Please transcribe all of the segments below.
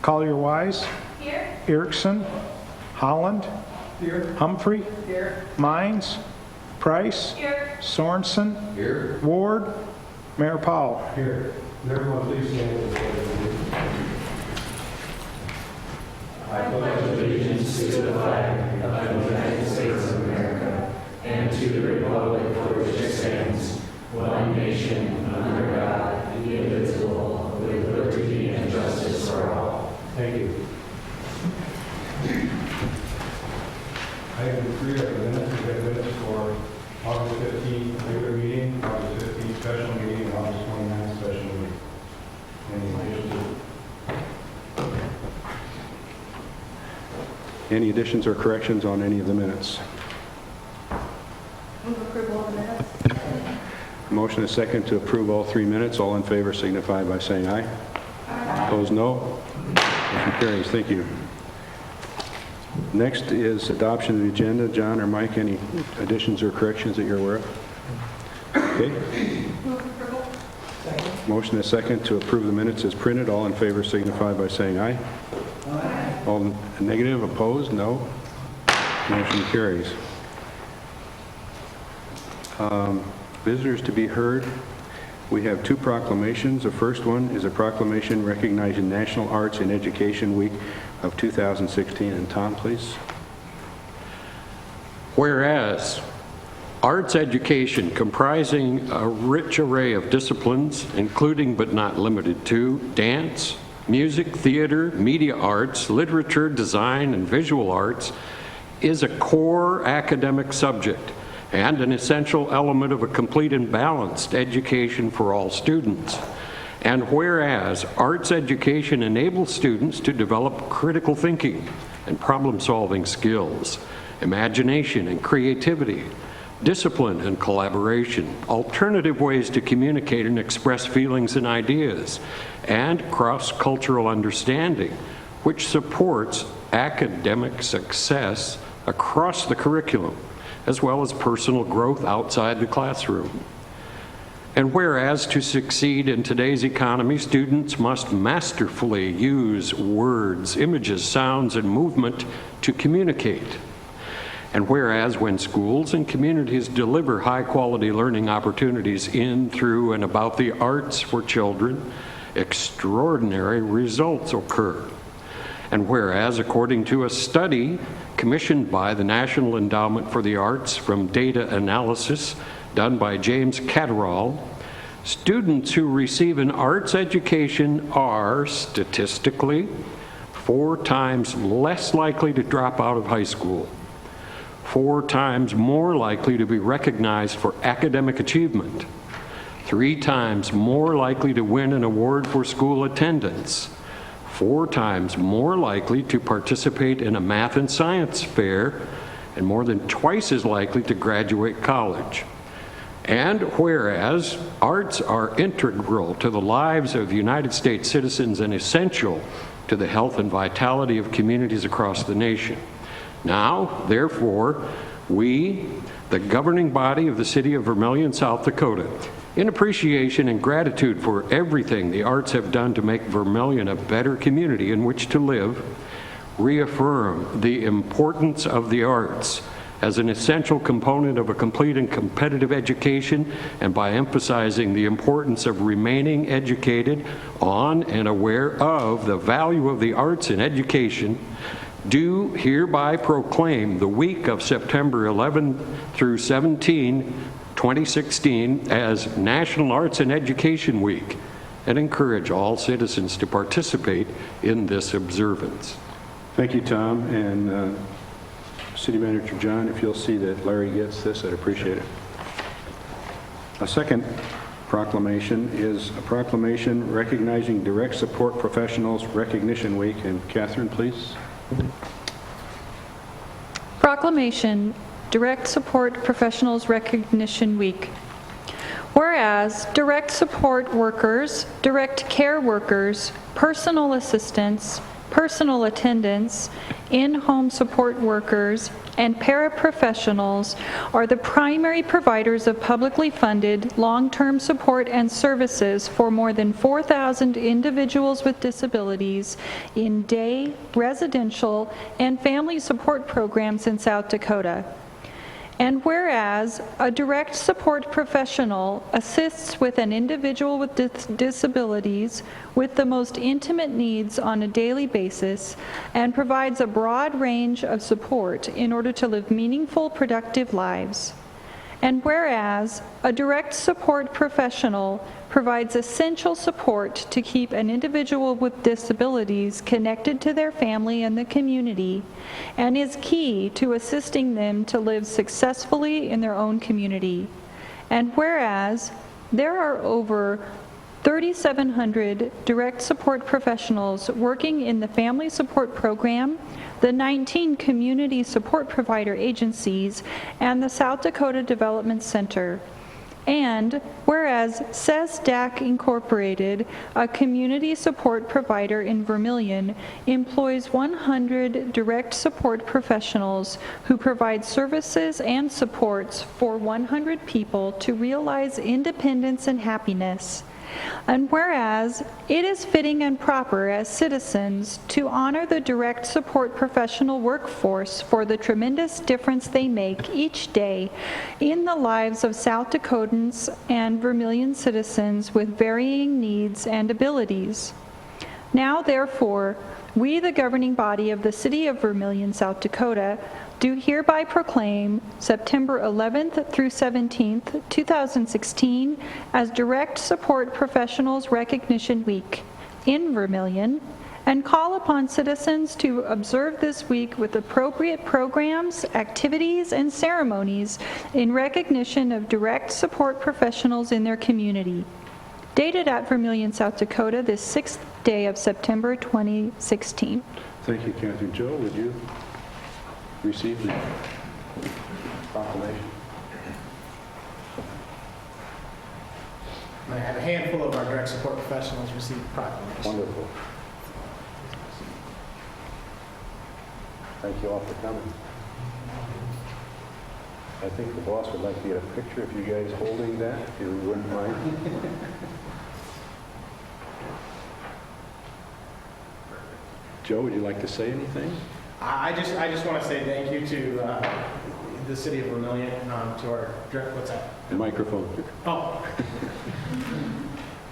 Collier-Wise. Here. Erickson. Holland. Here. Humphrey. Here. Mines. Price. Here. Sorensen. Here. Ward. Mayor Powell. Here. Everyone please stand for the pledge of allegiance. I pledge allegiance to the flag of the United States of America and to the republic for which it stands, one nation, under God, indivisible, with liberty and justice for all. Thank you. Item 3 are the minutes. We have minutes for August 15th regular meeting, August 15th special meeting, and August 29th special meeting. Any additions or corrections on any of the minutes? Move approval of the minutes. Motion is second to approve all 3 minutes. All in favor signify by saying aye. Aye. Opposed, no. Motion carries. Thank you. Next is adoption of the agenda. John or Mike, any additions or corrections that you're aware of? Okay. Move approval. Second. Motion is second to approve the minutes as printed. All in favor signify by saying aye. Aye. All negative, opposed, no. Motion carries. Visitors to be heard. We have 2 proclamations. The first one is a proclamation recognizing National Arts and Education Week of 2016. And Tom, please. Whereas arts education comprising a rich array of disciplines, including but not limited to dance, music, theater, media arts, literature, design, and visual arts, is a core academic subject and an essential element of a complete and balanced education for all students. And whereas arts education enables students to develop critical thinking and problem-solving skills, imagination and creativity, discipline and collaboration, alternative ways to communicate and express feelings and ideas, and cross-cultural understanding, which supports academic success across the curriculum, as well as personal growth outside the classroom. And whereas to succeed in today's economy, students must masterfully use words, images, sounds, and movement to communicate. And whereas when schools and communities deliver high-quality learning opportunities in, through, and about the arts for children, extraordinary results occur. And whereas, according to a study commissioned by the National Endowment for the Arts from data analysis done by James Catterall, students who receive an arts education are statistically 4 times less likely to drop out of high school, 4 times more likely to be recognized for academic achievement, 3 times more likely to win an award for school attendance, 4 times more likely to participate in a math and science fair, and more than twice as likely to graduate college. And whereas arts are integral to the lives of United States citizens and essential to the health and vitality of communities across the nation. Now, therefore, we, the governing body of the city of Vermillion, South Dakota, in appreciation and gratitude for everything the arts have done to make Vermillion a better community in which to live, reaffirm the importance of the arts as an essential component of a complete and competitive education, and by emphasizing the importance of remaining educated on and aware of the value of the arts in education, do hereby proclaim the week of September 11 through 17, 2016 as National Arts and Education Week, and encourage all citizens to participate in this observance. Thank you, Tom. And City Manager John, if you'll see that Larry gets this, I'd appreciate it. A second proclamation is a proclamation recognizing Direct Support Professionals Recognition Week. And Catherine, please. Proclamation, Direct Support Professionals Recognition Week. Whereas direct support workers, direct care workers, personal assistants, personal attendants, in-home support workers, and paraprofessionals are the primary providers of publicly funded long-term support and services for more than 4,000 individuals with disabilities in day, residential, and family support programs in South Dakota. And whereas a direct support professional assists with an individual with disabilities with the most intimate needs on a daily basis and provides a broad range of support in order to live meaningful, productive lives. And whereas a direct support professional provides essential support to keep an individual with disabilities connected to their family and the community, and is key to assisting them to live successfully in their own community. And whereas there are over 3,700 direct support professionals working in the Family Support Program, the 19 community support provider agencies, and the South Dakota Development Center. And whereas SESDAC Incorporated, a community support provider in Vermillion, employs 100 direct support professionals who provide services and supports for 100 people to realize independence and happiness. And whereas it is fitting and proper as citizens to honor the direct support professional workforce for the tremendous difference they make each day in the lives of South Dakotans and Vermillion citizens with varying needs and abilities. Now, therefore, we, the governing body of the City of Vermillion, South Dakota, do hereby proclaim September 11th through 17th, 2016 as Direct Support Professionals Recognition Week in Vermillion, and call upon citizens to observe this week with appropriate programs, activities, and ceremonies in recognition of direct support professionals in their community. Dated at Vermillion, South Dakota, this 6th day of September 2016. Thank you, Catherine. Joe, would you receive the proclamation? I have a handful of our direct support professionals receive proclamations. Wonderful. Thank you all for coming. I think the boss would like to get a picture of you guys holding that, if you wouldn't mind. Joe, would you like to say anything? I just want to say thank you to the City of Vermillion, to our direct, what's that? The microphone. Oh.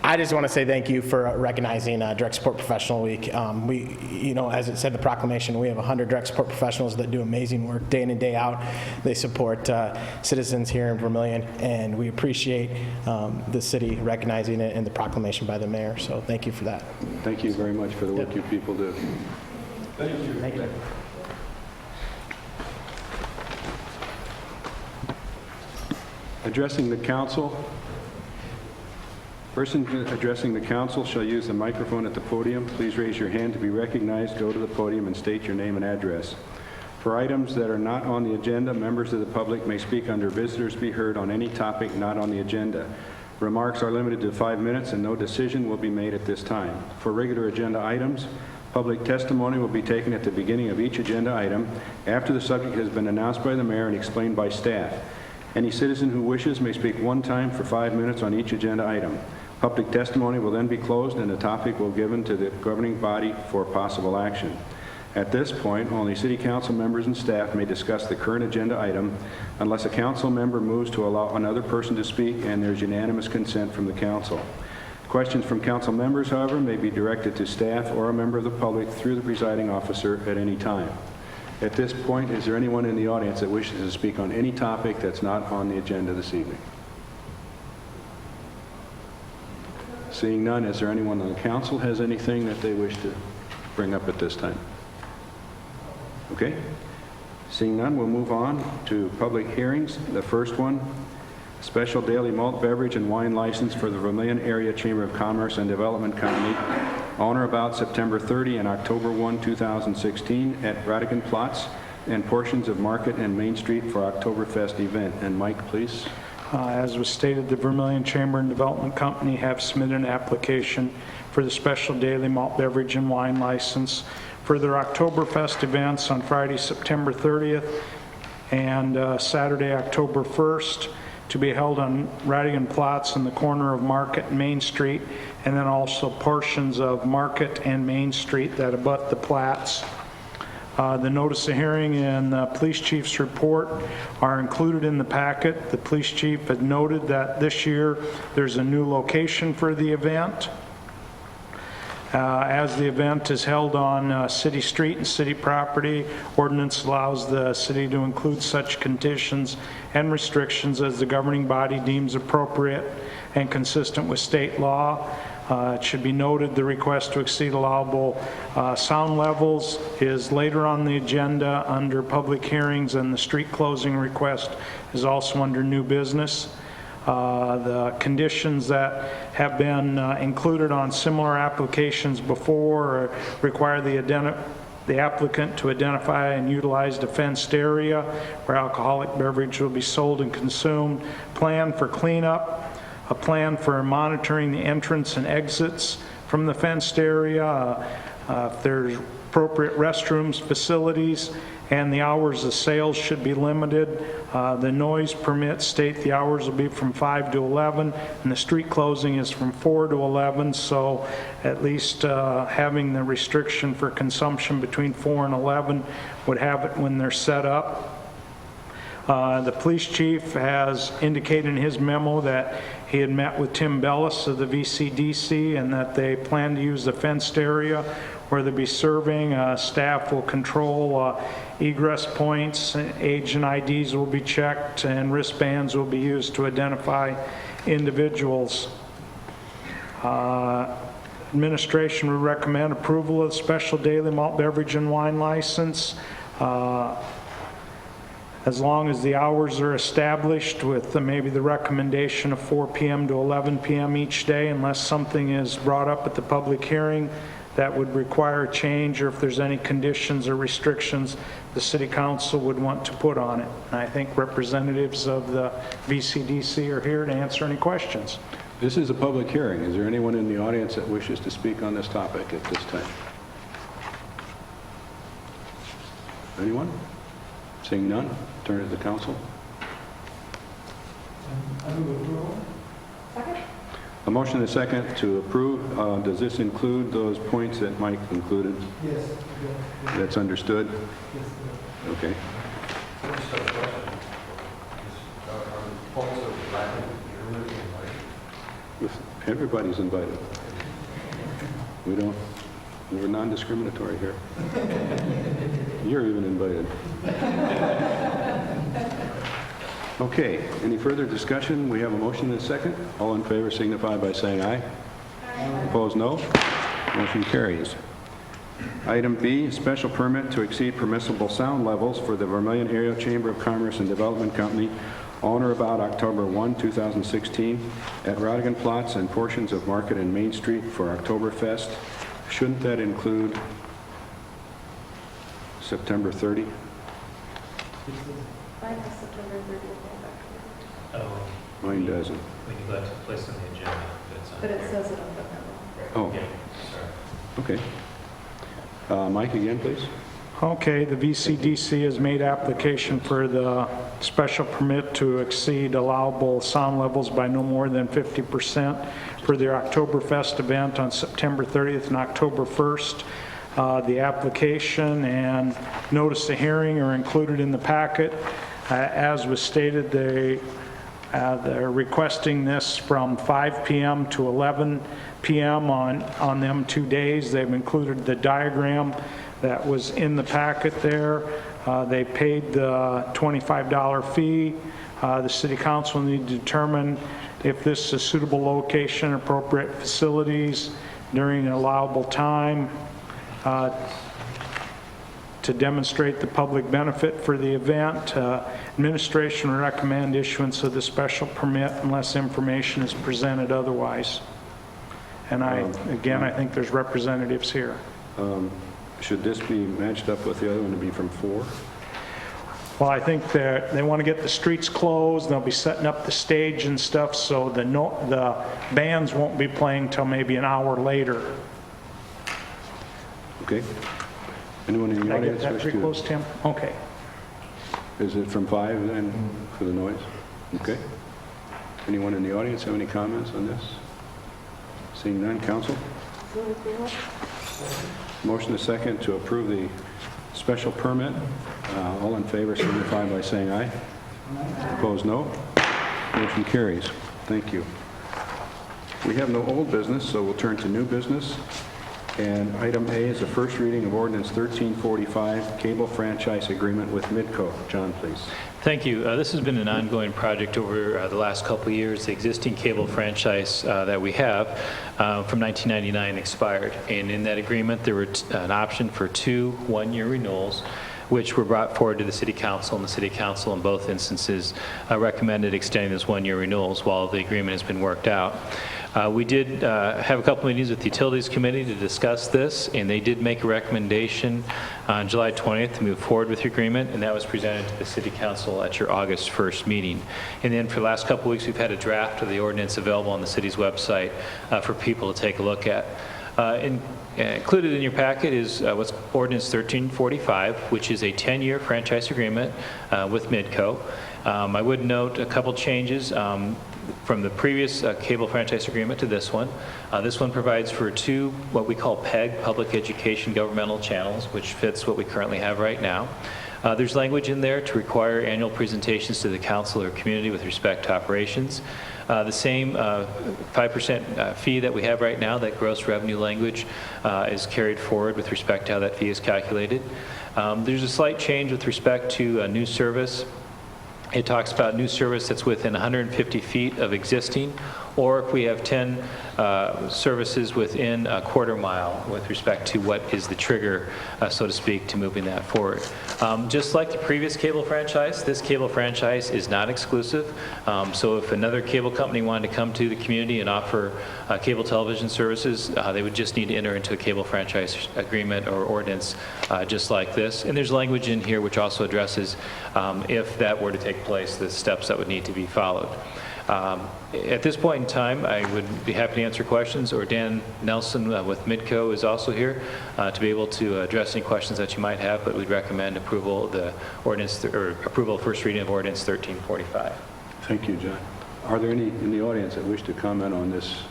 I just want to say thank you for recognizing Direct Support Professional Week. We, as it said in the proclamation, we have 100 direct support professionals that do amazing work day in and day out. They support citizens here in Vermillion, and we appreciate the city recognizing it in the proclamation by the mayor. So thank you for that. Thank you very much for the work Yep. you people do. Thank you. Thank you. Addressing the council. Person addressing the council shall use the microphone at the podium. Please raise your hand to be recognized. Go to the podium and state your name and address. For items that are not on the agenda, members of the public may speak under visitors be heard on any topic not on the agenda. Remarks are limited to 5 minutes and no decision will be made at this time. For regular agenda items, public testimony will be taken at the beginning of each agenda item after the subject has been announced by the mayor and explained by staff. Any citizen who wishes may speak one time for 5 minutes on each agenda item. Public testimony will then be closed and the topic will be given to the governing body for possible action. At this point, only City Council members and staff may discuss the current agenda item unless a council member moves to allow another person to speak and there's unanimous consent from the council. Questions from council members, however, may be directed to staff or a member of the public through the presiding officer at any time. At this point, is there anyone in the audience that wishes to speak on any topic that's not on the agenda this evening? Seeing none, is there anyone on the council has anything that they wish to bring up at this time? Okay. Seeing none, we'll move on to public hearings. The first one, special daily malt beverage and wine license for the Vermillion Area Chamber of Commerce and Development Company on or about September 30 and October 1, 2016 at Radicanplatz and portions of Market and Main Street for Oktoberfest event. And Mike, please. As was stated, the Vermillion Chamber and Development Company have submitted an application for the special daily malt beverage and wine license for their Oktoberfest events on Friday, September 30th and Saturday, October 1st, to be held on Radigan Platz in the corner of Market and Main Street, and then also portions of Market and Main Street that abut the Platz. The notice of hearing and the police chief's report are included in the packet. The police chief had noted that this year there's a new location for the event. As the event is held on city street and city property, ordinance allows the city to include such conditions and restrictions as the governing body deems appropriate and consistent with state law. It should be noted the request to exceed allowable sound levels is later on the agenda under public hearings, and the street closing request is also under new business. The conditions that have been included on similar applications before require the applicant to identify and utilize the fenced area where alcoholic beverage will be sold and consumed, plan for cleanup, a plan for monitoring the entrance and exits from the fenced area, if there's appropriate restrooms, facilities, and the hours of sales should be limited. The noise permits state the hours will be from 5 to 11, and the street closing is from 4 to 11, so at least having the restriction for consumption between 4 and 11 would have it when they're set up. The police chief has indicated in his memo that he had met with Tim Bellis of the VCDC and that they plan to use the fenced area where they'll be serving. Staff will control egress points, age and IDs will be checked, and wristbands will be used to identify individuals. Administration would recommend approval of the special daily malt beverage and wine license as long as the hours are established with maybe the recommendation of 4 p.m. to 11 p.m. each day, unless something is brought up at the public hearing that would require a change, or if there's any conditions or restrictions the City Council would want to put on it. And I think representatives of the VCDC are here to answer any questions. This is a public hearing. Is there anyone in the audience that wishes to speak on this topic at this time? Anyone? Seeing none, turn to the council. Second? A motion and a second to approve. Does this include those points that Mike included? Yes. That's understood? Yes. Okay. Everybody's invited. We're non-discriminatory here. You're even invited. Okay, any further discussion? We have a motion and a second. All in favor signify by saying aye. Aye. Opposed, no. Motion carries. Item B, special permit to exceed permissible sound levels for the Vermillion Area Chamber of Commerce and Development Company on or about October 1, 2016 at Radigan Platz and portions of Market and Main Street for Oktoberfest. Shouldn't that include September 30? Mine has September 30th. Oh, Mine doesn't. we neglect to place on the agenda, but it's on But it here. says it on the memo. Oh, Yeah, sorry. okay. Mike again, please. Okay, the VCDC has made application for the special permit to exceed allowable sound levels by no more than 50% for their Oktoberfest event on September 30th and October 1st. The application and notice of hearing are included in the packet. As was stated, they're requesting this from 5 p.m. to 11 p.m. on them 2 days. They've included the diagram that was in the packet there. They paid the $25 fee. The City Council need to determine if this is a suitable location, appropriate facilities during an allowable time to demonstrate the public benefit for the event. Administration will recommend issuance of the special permit unless information is presented otherwise. And again, I think there's representatives here. Should this be matched up with the other one to be from 4? Well, I think they want to get the streets closed, they'll be setting up the stage and stuff, so the bands won't be playing till maybe an hour later. Okay. Anyone in Did the I get audience that wish pretty to? close, Tim? Okay. Is it from 5 then for the noise? Okay. Anyone in the audience have any comments on this? Seeing none, council? Motion is second to approve the special permit. All in favor signify by saying aye. Opposed, no. Motion carries. Thank you. We have no old business, so we'll turn to new business. And item A is the first reading of ordinance 1345, cable franchise agreement with Midco. John, please. Thank you. This has been an ongoing project over the last couple of years. The existing cable franchise that we have from 1999 expired, and in that agreement there was an option for 2 one-year renewals, which were brought forward to the City Council, and the City Council in both instances recommended extending those one-year renewals while the agreement has been worked out. We did have a couple meetings with the Utilities Committee to discuss this, and they did make a recommendation on July 20th to move forward with the agreement, and that was presented to the City Council at your August 1st meeting. And then for the last couple weeks, we've had a draft of the ordinance available on the city's website for people to take a look at. Included in your packet is what's Ordinance 1345, which is a 10-year franchise agreement with Midco. I would note a couple changes from the previous cable franchise agreement to this one. This one provides for 2 what we call PEG, public education governmental channels, which fits what we currently have right now. There's language in there to require annual presentations to the council or community with respect to operations. The same 5% fee that we have right now, that gross revenue language, is carried forward with respect to how that fee is calculated. There's a slight change with respect to new service. It talks about new service that's within 150 feet of existing, or if we have 10 services within a quarter mile with respect to what is the trigger, so to speak, to moving that forward. Just like the previous cable franchise, this cable franchise is not exclusive. So if another cable company wanted to come to the community and offer cable television services, they would just need to enter into a cable franchise agreement or ordinance just like this. And there's language in here which also addresses if that were to take place, the steps that would need to be followed. At this point in time, I would be happy to answer questions, or Dan Nelson with Midco is also here to be able to address any questions that you might have, but we'd recommend approval of the ordinance, or approval of first reading of ordinance 1345. Thank you, John. Are there any in the audience that wish to comment on this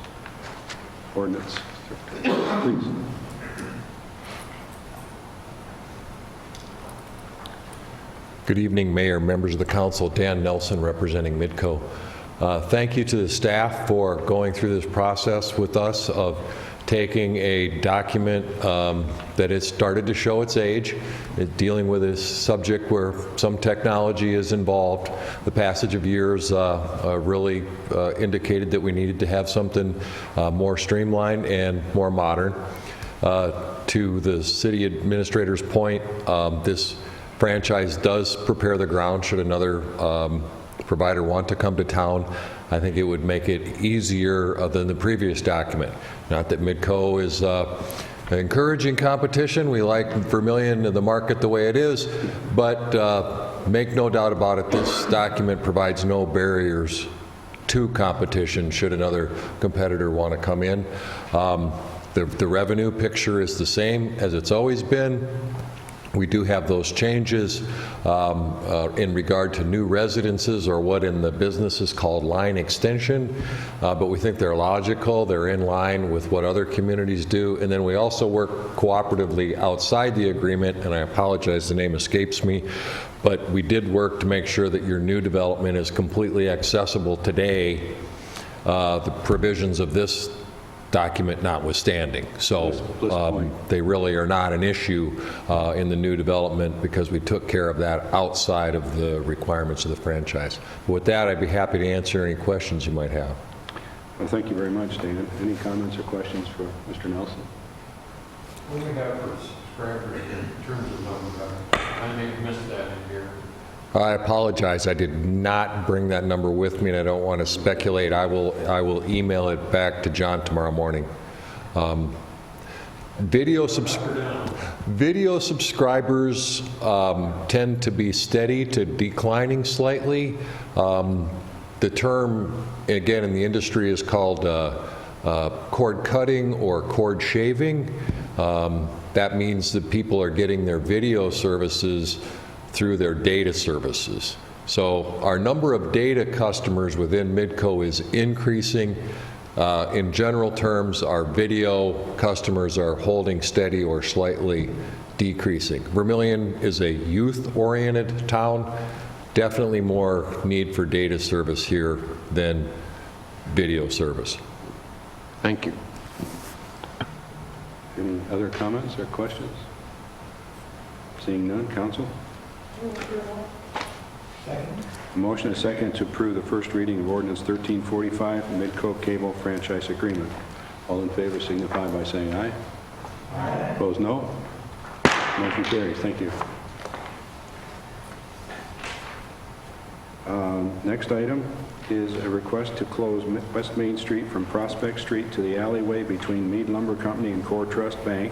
ordinance? Please. Good evening, Mayor, members of the council. Dan Nelson representing Midco. Thank you to the staff for going through this process with us of taking a document that has started to show its age, dealing with this subject where some technology is involved. The passage of years really indicated that we needed to have something more streamlined and more modern. To the city administrator's point, this franchise does prepare the ground should another provider want to come to town. I think it would make it easier than the previous document. Not that Midco is encouraging competition. We like Vermillion, the market the way it is, but make no doubt about it, this document provides no barriers to competition should another competitor want to come in. The revenue picture is the same as it's always been. We do have those changes in regard to new residences, or what in the business is called line extension, but we think they're logical, they're in line with what other communities do. And then we also work cooperatively outside the agreement, and I apologize, the name escapes me, but we did work to make sure that your new development is completely accessible today, the provisions of this document notwithstanding. So they really are not an issue in the new development, because we took care of that outside of the requirements of the franchise. But with that, I'd be happy to answer any questions you might have. Well, thank you very much, Dan. Any comments or questions for Mr. Nelson? What do we have for subscribers in terms of number? I may have missed that in here. I apologize. I did not bring that number with me, and I don't want to speculate. I will email it back to John tomorrow morning. Video subscribers tend to be steady to declining slightly. The term, again, in the industry is called cord cutting or cord shaving. That means that people are getting their video services through their data services. So our number of data customers within Midco is increasing. In general terms, our video customers are holding steady or slightly decreasing. Vermillion is a youth-oriented town. Definitely more need for data service here than video service. Thank you. Any other comments or questions? Seeing none, council? A motion and a second to approve the first reading of ordinance 1345, Midco Cable Franchise Agreement. All in favor signify by saying aye. Aye. Opposed, no. Motion carries. Thank you. Next item is a request to close West Main Street from Prospect Street to the alleyway between Meade Lumber Company and Core Trust Bank,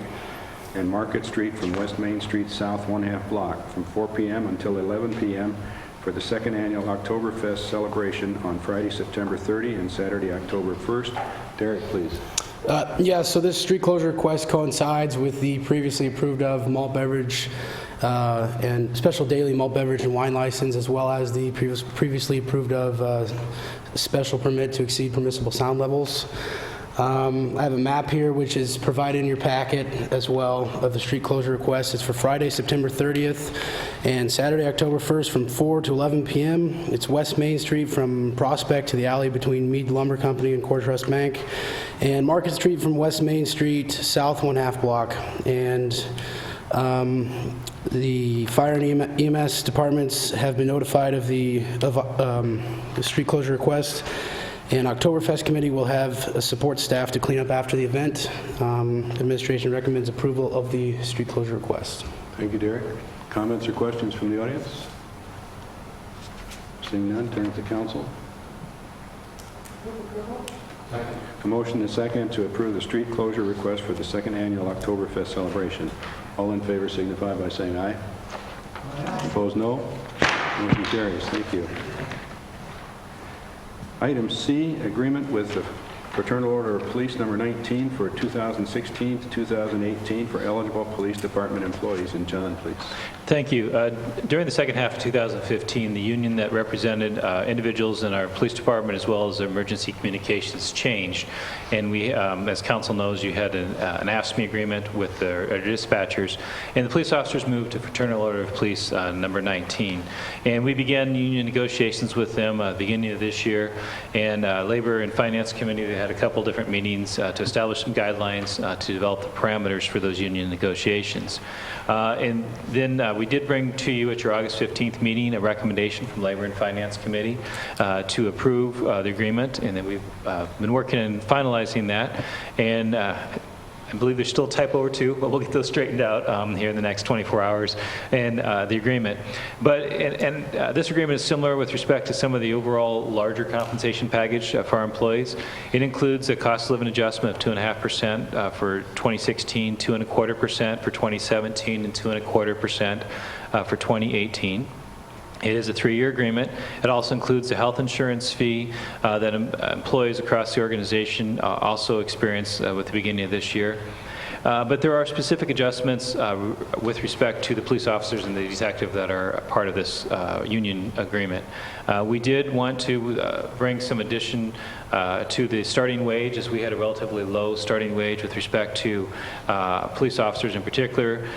and Market Street from West Main Street south 1/2 block from 4 p.m. until 11 p.m. for the second annual Oktoberfest celebration on Friday, September 30 and Saturday, October 1st. Derek, please. Yeah, so this street closure request coincides with the previously approved of malt beverage and special daily malt beverage and wine license, as well as the previously approved of special permit to exceed permissible sound levels. I have a map here which is provided in your packet as well of the street closure request. It's for Friday, September 30th and Saturday, October 1st from 4 to 11 p.m. It's West Main Street from Prospect to the alley between Meade Lumber Company and Core Trust Bank, and Market Street from West Main Street south 1/2 block. And the fire and EMS departments have been notified of the street closure request. And Oktoberfest Committee will have a support staff to clean up after the event. Administration recommends approval of the street closure request. Thank you, Derek. Comments or questions from the audience? Seeing none, turn to council. A motion and a second to approve the street closure request for the second annual Oktoberfest celebration. All in favor signify by saying aye. Aye. Opposed, no. Motion carries. Thank you. Item C, agreement with the Fraternal Order of Police number 19 for 2016 to 2018 for eligible police department employees. And John, please. Thank you. During the second half of 2015, the union that represented individuals in our police department as well as emergency communications changed. And we, as council knows, you had an AFSCME agreement with our dispatchers, and the police officers moved to Fraternal Order of Police number 19. And we began union negotiations with them at the beginning of this year. And Labor and Finance Committee, they had a couple different meetings to establish some guidelines to develop the parameters for those union negotiations. And then we did bring to you at your August 15th meeting a recommendation from Labor and Finance Committee to approve the agreement, and then we've been working on finalizing that. And I believe there's still a typo or two, but we'll get those straightened out here in the next 24 hours, and the agreement. But this agreement is similar with respect to some of the overall larger compensation package for our employees. It includes a cost of living adjustment of 2.5% for 2016, 2.25% for 2017, and 2.25% for 2018. It is a 3-year agreement. It also includes a health insurance fee that employees across the organization also experience with the beginning of this year. But there are specific adjustments with respect to the police officers and the executive that are a part of this union agreement. We did want to bring some addition to the starting wage, as we had a relatively low starting wage with respect to police officers in particular,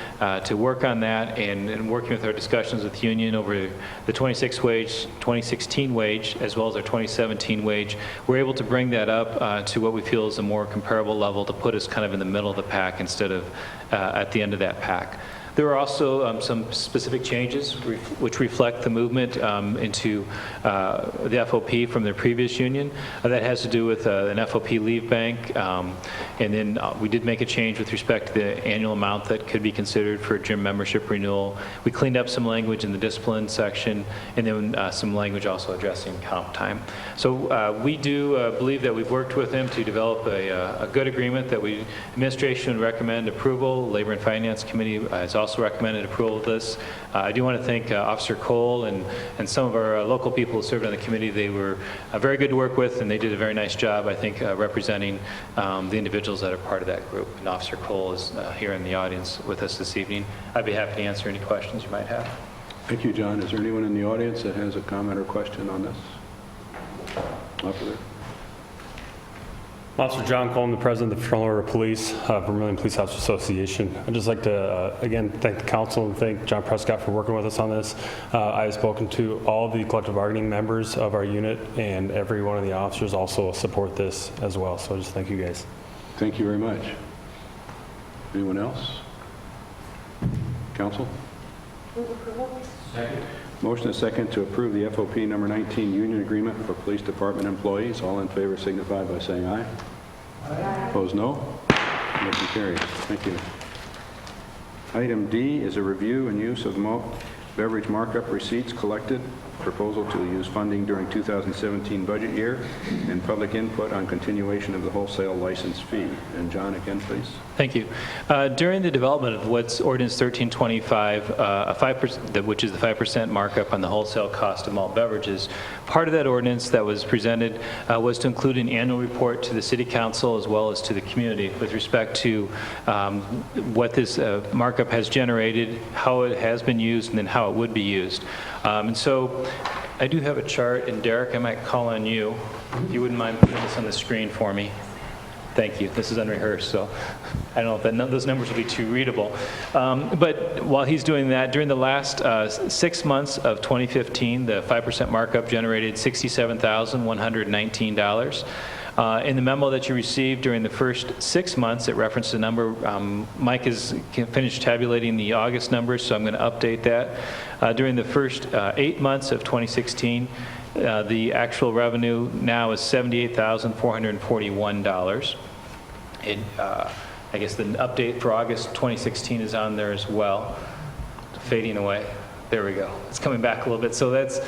to work on that, and working with our discussions with the union over the 2016 wage as well as our 2017 wage, we're able to bring that up to what we feel is a more comparable level to put us kind of in the middle of the pack instead of at the end of that pack. There are also some specific changes which reflect the movement into the FOP from their previous union. That has to do with an FOP leave bank, and then we did make a change with respect to the annual amount that could be considered for gym membership renewal. We cleaned up some language in the discipline section, and then some language also addressing comp time. So we do believe that we've worked with them to develop a good agreement that administration would recommend approval. Labor and Finance Committee has also recommended approval of this. I do want to thank Officer Cole and some of our local people who served on the committee. They were very good to work with, and they did a very nice job, I think, representing the individuals that are part of that group. And Officer Cole is here in the audience with us this evening. I'd be happy to answer any questions you might have. Thank you, John. Is there anyone in the audience that has a comment or question on this? Officer. Officer John Coleman, the President of the Fraternal Order of Police, Vermillion Police Officers Association. I'd just like to, again, thank the council and thank John Prescott for working with us on this. I have spoken to all the collective bargaining members of our unit, and every one of the officers also support this as well. So just thank you guys. Thank you very much. Anyone else? Council? Move approval. Second. Motion is second to approve the FOP number 19 union agreement for police department employees. All in favor signify by saying aye. Aye. Opposed, no. Motion carries. Thank you. Item D is a review and use of malt beverage markup receipts collected, proposal to use funding during 2017 budget year, and public input on continuation of the wholesale license fee. And John, again, please. Thank you. During the development of what's Ordinance 1325, 5%, which is the 5% markup on the wholesale cost of malt beverages, part of that ordinance that was presented was to include an annual report to the City Council as well as to the community with respect to what this markup has generated, how it has been used, and then how it would be used. And so I do have a chart, and Derek, I might call on you, if you wouldn't mind putting this on the screen for me. Thank you. This is unrehearsed, so I don't know if those numbers will be too readable. But while he's doing that, during the last 6 months of 2015, the 5% markup generated $67,119. In the memo that you received during the first 6 months, it referenced a number. Mike has finished tabulating the August numbers, so I'm going to update that. During the first 8 months of 2016, the actual revenue now is $78,441. And I guess the update for August 2016 is on there as well, fading away. There we go. It's coming back a little bit. So that's,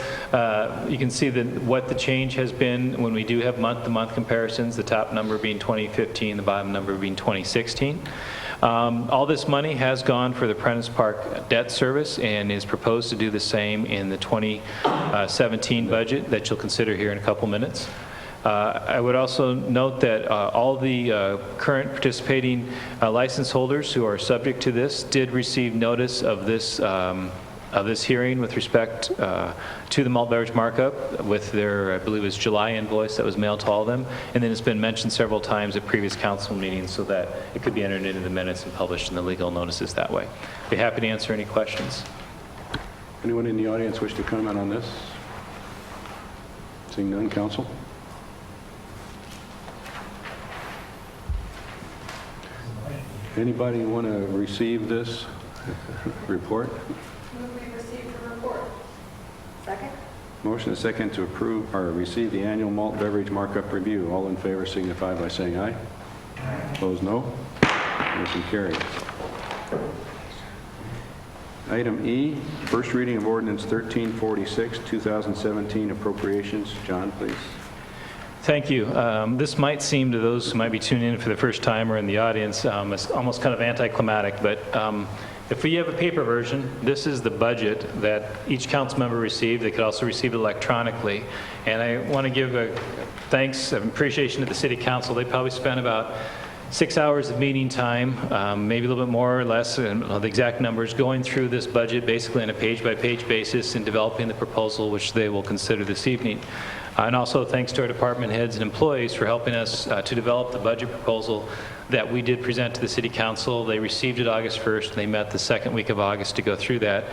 you can see what the change has been when we do have month-to-month comparisons, the top number being 2015, the bottom number being 2016. All this money has gone for the Prentice Park debt service and is proposed to do the same in the 2017 budget that you'll consider here in a couple minutes. I would also note that all the current participating license holders who are subject to this did receive notice of this hearing with respect to the malt beverage markup with their, I believe it was July invoice that was mailed to all of them. And then it's been mentioned several times at previous council meetings so that it could be entered into the minutes and published in the legal notices that way. Be happy to answer any questions. Anyone in the audience wish to comment on this? Seeing none, council? Anybody want to receive this report? Move we receive the report. Second. Motion is second to approve or receive the annual malt beverage markup review. All in favor signify by saying aye. Opposed, no. Motion carries. Item E, first reading of ordinance 1346, 2017 appropriations. John, please. Thank you. This might seem to those who might be tuning in for the first time or in the audience as almost kind of anticlimactic, but if you have a paper version, this is the budget that each council member received. They could also receive it electronically. And I want to give a thanks and appreciation to the City Council. They probably spent about 6 hours of meeting time, maybe a little bit more or less, and the exact numbers, going through this budget basically on a page-by-page basis and developing the proposal, which they will consider this evening. And also thanks to our department heads and employees for helping us to develop the budget proposal that we did present to the City Council. They received it August 1st. They met the second week of August to go through that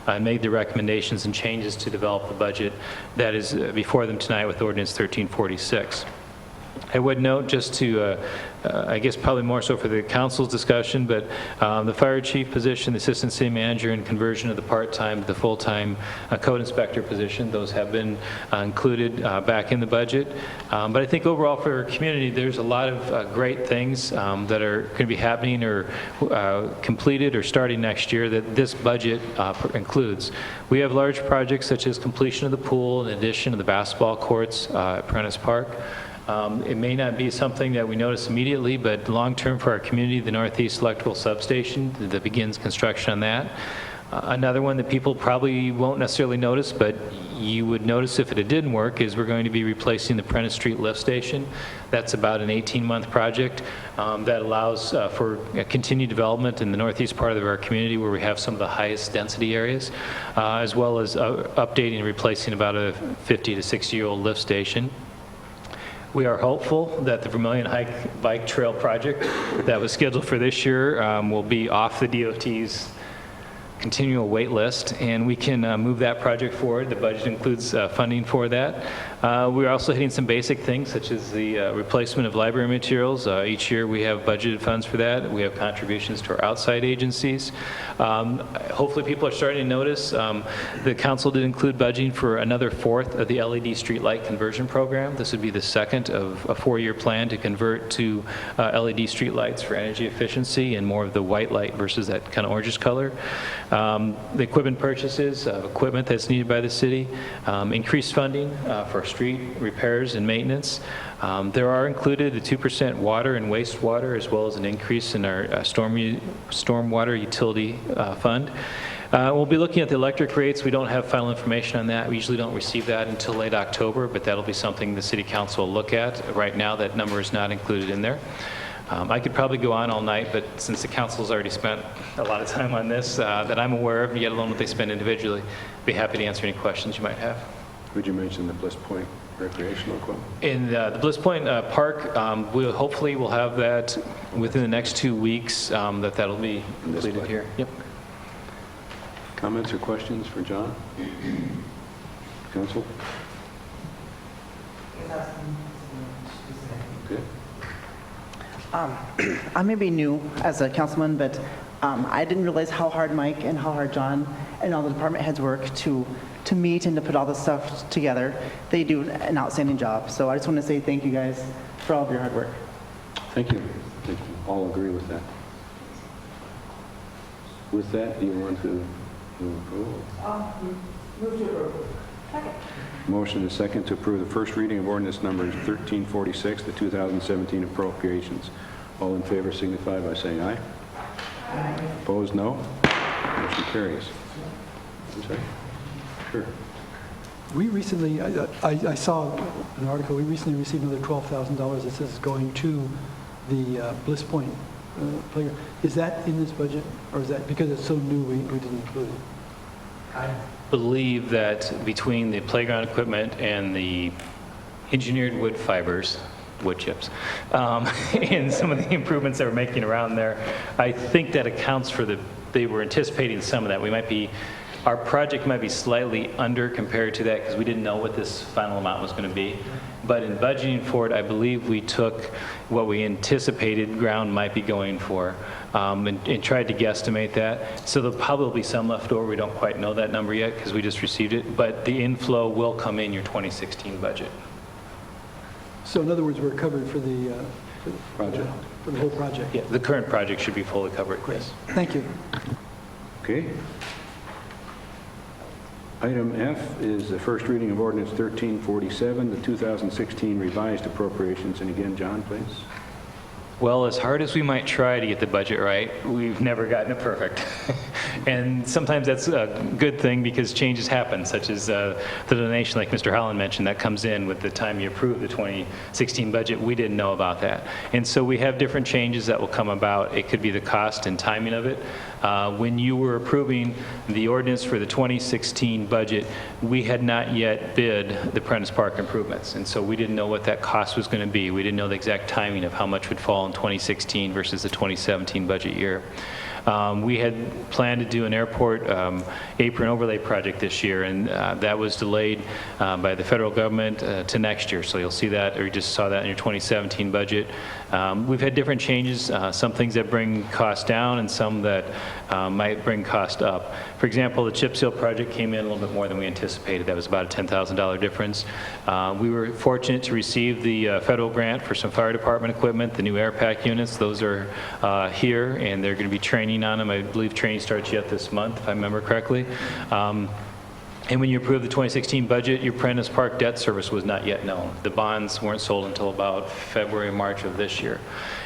and made the recommendations and changes to develop the budget that is before them tonight with Ordinance 1346. I would note, just to, I guess probably more so for the council's discussion, but the fire chief position, the assistant city manager, and conversion of the part-time to the full-time code inspector position, those have been included back in the budget. But I think overall for our community, there's a lot of great things that are going to be happening or completed or starting next year that this budget includes. We have large projects such as completion of the pool, in addition to the basketball courts at Prentice Park. It may not be something that we notice immediately, but long-term for our community, the Northeast Electrical Substation, that begins construction on that. Another one that people probably won't necessarily notice, but you would notice if it didn't work, is we're going to be replacing the Prentice Street lift station. That's about an 18-month project that allows for continued development in the northeast part of our community where we have some of the highest density areas, as well as updating and replacing about a 50 to 60-year-old lift station. We are hopeful that the Vermillion Bike Trail project that was scheduled for this year will be off the DOT's continual wait list, and we can move that project forward. The budget includes funding for that. We're also hitting some basic things, such as the replacement of library materials. Each year we have budgeted funds for that. We have contributions to our outside agencies. Hopefully people are starting to notice. The council did include budgeting for another fourth of the LED street light conversion program. This would be the second of a 4-year plan to convert to LED street lights for energy efficiency and more of the white light versus that kind of orangish color. The equipment purchases of equipment that's needed by the city, increased funding for street repairs and maintenance. There are included the 2% water and wastewater, as well as an increase in our stormwater utility fund. We'll be looking at the electric rates. We don't have final information on that. We usually don't receive that until late October, but that'll be something the city council will look at. Right now, that number is not included in there. I could probably go on all night, but since the council's already spent a lot of time on this that I'm aware of, yet alone what they spend individually, I'd be happy to answer any questions you might have. Would you mention the Bliss Point recreational equipment? In the Bliss Point Park, hopefully we'll have that within the next 2 weeks, that'll be completed here. Yep. Comments or questions for John? Council? Okay. I may be new as a councilman, but I didn't realize how hard Mike and how hard John and all the department heads work to meet and to put all this stuff together. They do an outstanding job. So I just want to say thank you guys for all of your hard work. Thank you. I think we all agree with that. With that, do you want to move approval? Move to approve. Second. Motion and second to approve the first reading of ordinance number 1346, the 2017 appropriations. All in favor signify by saying aye. Aye. Opposed, no. Motion carries. I'm sorry. Sure. We recently, I saw an article, we recently received another $12,000 that says going to the Bliss Point playground. Is that in this budget, or is that because it's so new we didn't include it? I believe that between the playground equipment and the engineered wood fibers, wood chips, and some of the improvements that we're making around there, I think that accounts for they were anticipating some of that. Our project might be slightly under compared to that because we didn't know what this final amount was going to be. But in budgeting for it, I believe we took what we anticipated ground might be going for and tried to guesstimate that. So there'll probably be some left over. We don't quite know that number yet because we just received it. But the inflow will come in your 2016 budget. So in other words, we're covered for the Project. For the whole project? Yeah, the current project should be fully covered, yes. Thank you. Okay. Item F is the first reading of ordinance 1347, the 2016 revised appropriations. And again, John, please. Well, as hard as we might try to get the budget right, we've never gotten it perfect. And sometimes that's a good thing because changes happen, such as the donation, like Mr. Holland mentioned, that comes in with the time you approve the 2016 budget. We didn't know about that. And so we have different changes that will come about. It could be the cost and timing of it. When you were approving the ordinance for the 2016 budget, we had not yet bid the Prentice Park improvements. And so we didn't know what that cost was going to be. We didn't know the exact timing of how much would fall in 2016 versus the 2017 budget year. We had planned to do an airport apron overlay project this year, and that was delayed by the federal government to next year. So you'll see that, or you just saw that in your 2017 budget. We've had different changes, some things that bring costs down and some that might bring cost up. For example, the chip seal project came in a little bit more than we anticipated. That was about a $10,000 difference. We were fortunate to receive the federal grant for some fire department equipment, the new air pack units. Those are here, and they're going to be training on them. I believe training starts yet this month, if I remember correctly. And when you approved the 2016 budget, your Prentice Park debt service was not yet known. The bonds weren't sold until about February, March of this year.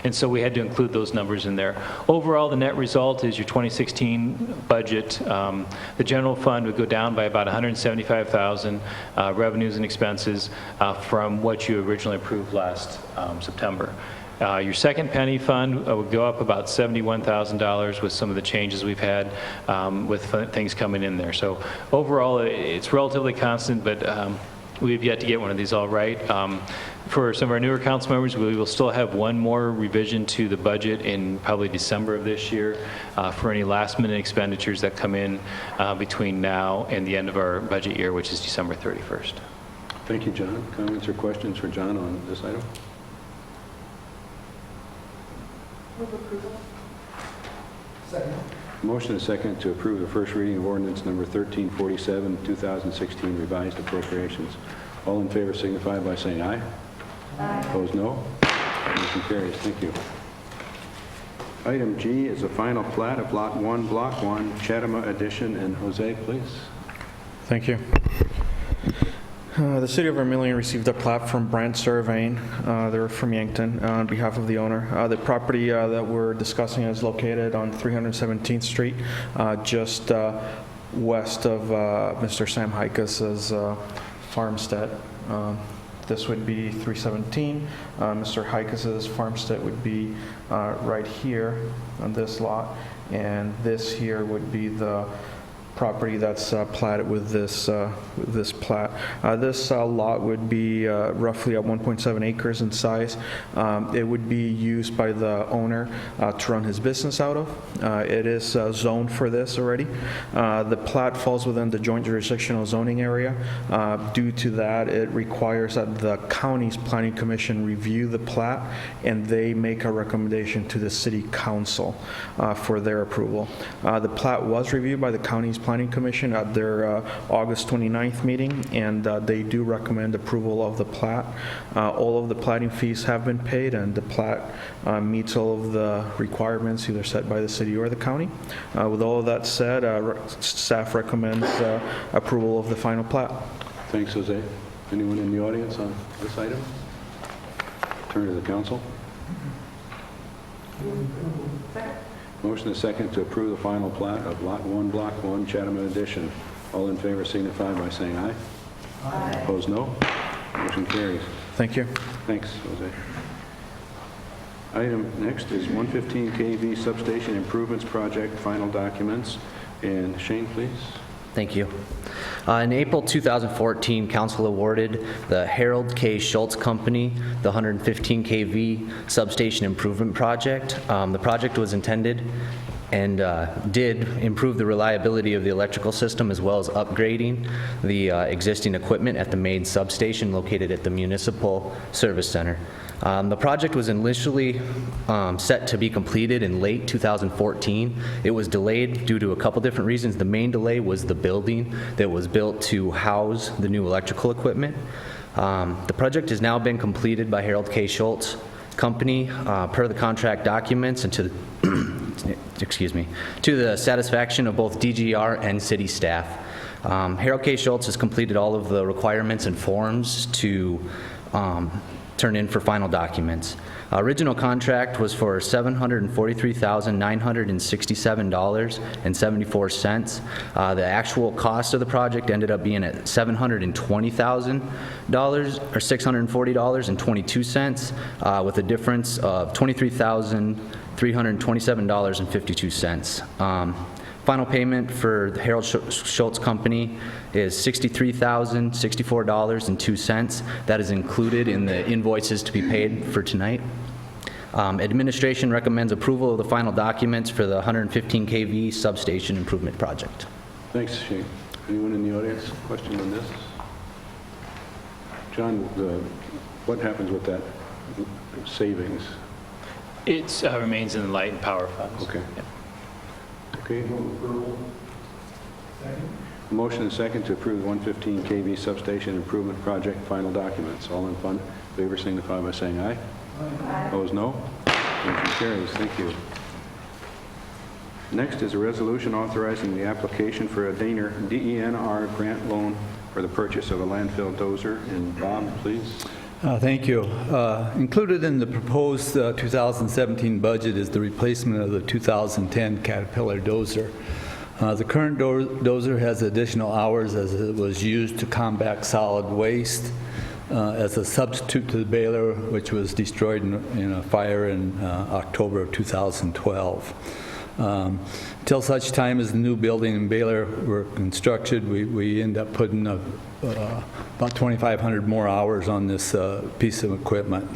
And so we had to include those numbers in there. Overall, the net result is your 2016 budget. The general fund would go down by about $175,000 revenues and expenses from what you originally approved last September. Your second penny fund would go up about $71,000 with some of the changes we've had with things coming in there. So overall, it's relatively constant, but we've yet to get one of these all right. For some of our newer council members, we will still have one more revision to the budget in probably December of this year for any last-minute expenditures that come in between now and the end of our budget year, which is December 31st. Thank you, John. Comments or questions for John on this item? Move approval. Second. Motion and second to approve the first reading of ordinance number 1347, 2016 revised appropriations. All in favor signify by saying aye. Aye. Opposed, no. Motion carries. Thank you. Item G is the final plat of Lot 1, Block 1, Chatham Addition. And Jose, please. Thank you. The City of Vermillion received a plat from Brandt Surveying. They're from Yankton on behalf of the owner. The property that we're discussing is located on 317th Street, just west of Mr. Sam Hikas's farmstead. This would be 317. Mr. Hikas's farmstead would be right here on this lot, and this here would be the property that's platted with this plat. This lot would be roughly at 1.7 acres in size. It would be used by the owner to run his business out of. It is zoned for this already. The plat falls within the joint jurisdictional zoning area. Due to that, it requires that the county's planning commission review the plat, and they make a recommendation to the city council for their approval. The plat was reviewed by the county's Planning Commission at their August 29th meeting, and they do recommend approval of the plat. All of the platting fees have been paid, and the plat meets all of the requirements either set by the city or the county. With all of that said, staff recommends approval of the final plat. Thanks, Jose. Anyone in the audience on this item? Turn to the council. Second. Motion is second to approve the final plat of Lot 1, Block 1, Chatham Addition. All in favor signify by saying aye. Aye. Opposed, no. Motion carries. Thank you. Thanks, Jose. Item next is 115 kV Substation Improvements Project, final documents. And Shane, please. Thank you. In April 2014, Council awarded the Harold K. Schultz Company the 115 kV Substation Improvement Project. The project was intended and did improve the reliability of the electrical system as well as upgrading the existing equipment at the main substation located at the Municipal Service Center. The project was initially set to be completed in late 2014. It was delayed due to a couple different reasons. The main delay was the building that was built to house the new electrical equipment. The project has now been completed by Harold K. Schultz Company per the contract documents and to the, to the satisfaction of both DGR and city staff. Harold K. Schultz has completed all of the requirements and forms to turn in for final documents. Original contract was for $743,967.74. The actual cost of the project ended up being at $720,000 or $640.22, with a difference of $23,327.52. Final payment for the Harold Schultz Company is $63,064.02. That is included in the invoices to be paid for tonight. Administration recommends approval of the final documents for the 115 kV substation improvement project. Thanks, Shane. Anyone in the audience question on this? John, what happens with that savings? It remains in the light and power funds. Okay. Yeah. Okay. Motion and second to approve the 115 kV substation improvement project final documents. All in favor signify by saying aye. Aye. Opposed, no. Motion carries. Thank you. Next is a resolution authorizing the application for a DENR grant loan for the purchase of a landfill dozer. And Bob, please. Thank you. Included in the proposed 2017 budget is the replacement of the 2010 Caterpillar dozer. The current dozer has additional hours as it was used to combat solid waste as a substitute to the baler, which was destroyed in a fire in October of 2012. Until such time as the new building and baler were constructed, we end up putting about 2,500 more hours on this piece of equipment.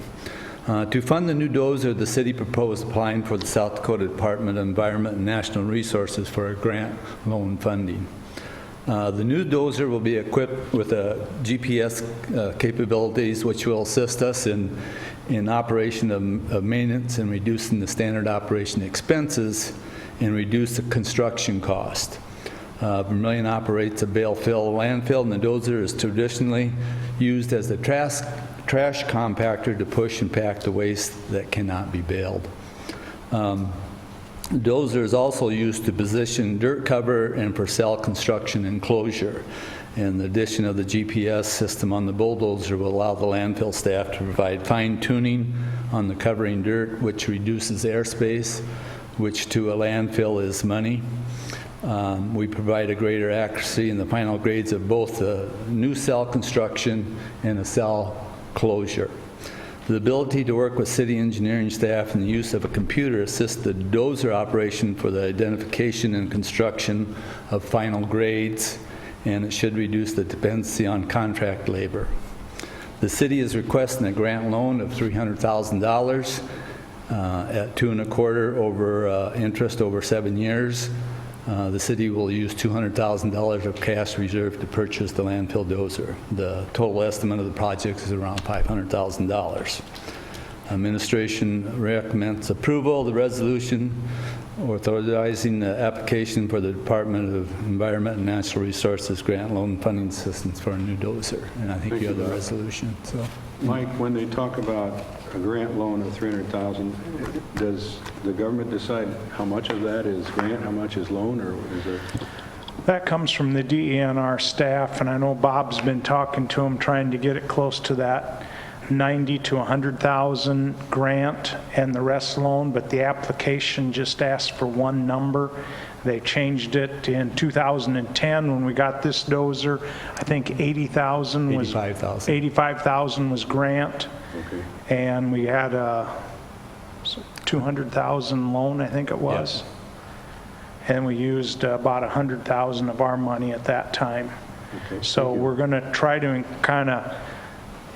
To fund the new dozer, the city proposed applying for the South Dakota Department of Environment and National Resources for a grant loan funding. The new dozer will be equipped with GPS capabilities, which will assist us in operation of maintenance and reducing the standard operation expenses and reduce the construction cost. Vermillion operates a bale-fill landfill, and the dozer is traditionally used as a trash compactor to push and pack the waste that cannot be baled. The dozer is also used to position dirt cover and for cell construction enclosure. And the addition of the GPS system on the bulldozer will allow the landfill staff to provide fine tuning on the covering dirt, which reduces airspace, which to a landfill is money. We provide a greater accuracy in the final grades of both the new cell construction and a cell closure. The ability to work with city engineering staff and the use of a computer assists the dozer operation for the identification and construction of final grades, and it should reduce the dependency on contract labor. The city is requesting a grant loan of $300,000 at 2.25% over interest over 7 years. The city will use $200,000 of cash reserve to purchase the landfill dozer. The total estimate of the project is around $500,000. Administration recommends approval of the resolution authorizing the application for the Department of Environment and Natural Resources grant loan funding assistance for a new dozer. And I think you have the resolution. So, Mike, when they talk about a grant loan of $300,000, does the government decide how much of that is grant, how much is loan, or is it? That comes from the DENR staff, and I know Bob's been talking to him, trying to get it close to that 90 to 100,000 grant and the rest loan, but the application just asked for one number. They changed it in 2010 when we got this dozer. I think 80,000 was 85,000 was grant. Okay. And we had a 200,000 loan, I think it was. Yes. And we used about 100,000 of our money at that time. Okay. So we're going to try to kind of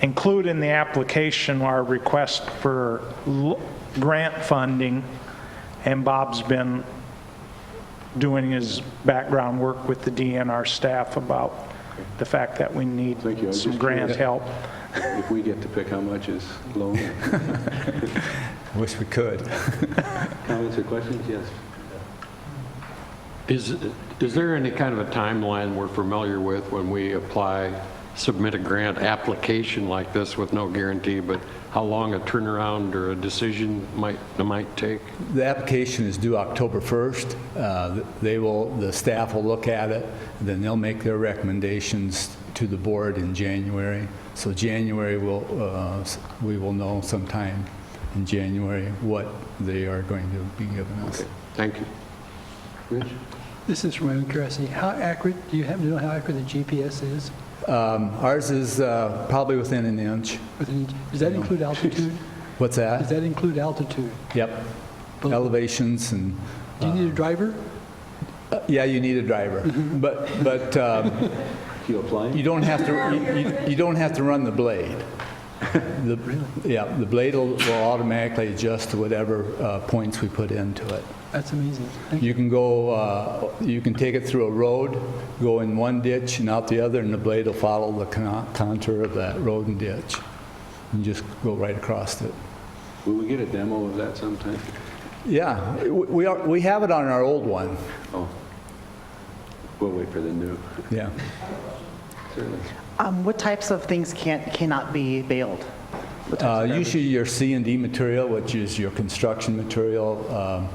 include in the application our request for grant funding, and Bob's been doing his background work with the DNR staff about the fact that we need some grant help. If we get to pick how much is loan. Wish we could. Comments or questions? Yes. Is there any kind of a timeline we're familiar with when we submit a grant application like this with no guarantee, but how long a turnaround or a decision might take? The application is due October 1st. The staff will look at it, then they'll make their recommendations to the board in January. So January we will know sometime in January what they are going to be giving us. Okay. Thank you. Rich? This is from my own curiosity. How accurate, do you happen to know how accurate the GPS is? Ours is probably within an inch. Does that include altitude? What's that? Does that include altitude? Yep. Elevations and. Do you need a driver? Yeah, you need a driver, but you apply? You don't have to. You don't have to run the blade. Yeah, the blade will automatically adjust to whatever points we put into it. That's amazing. You can go, you can take it through a road, go in one ditch and out the other, and the blade will follow the contour of that road and ditch, and just go right across it. Will we get a demo of that sometime? Yeah, we have it on our old one. Oh, we'll wait for the new. Yeah. Certainly. What types of things cannot be baled? What types of Usually your C&D material, which is your construction material.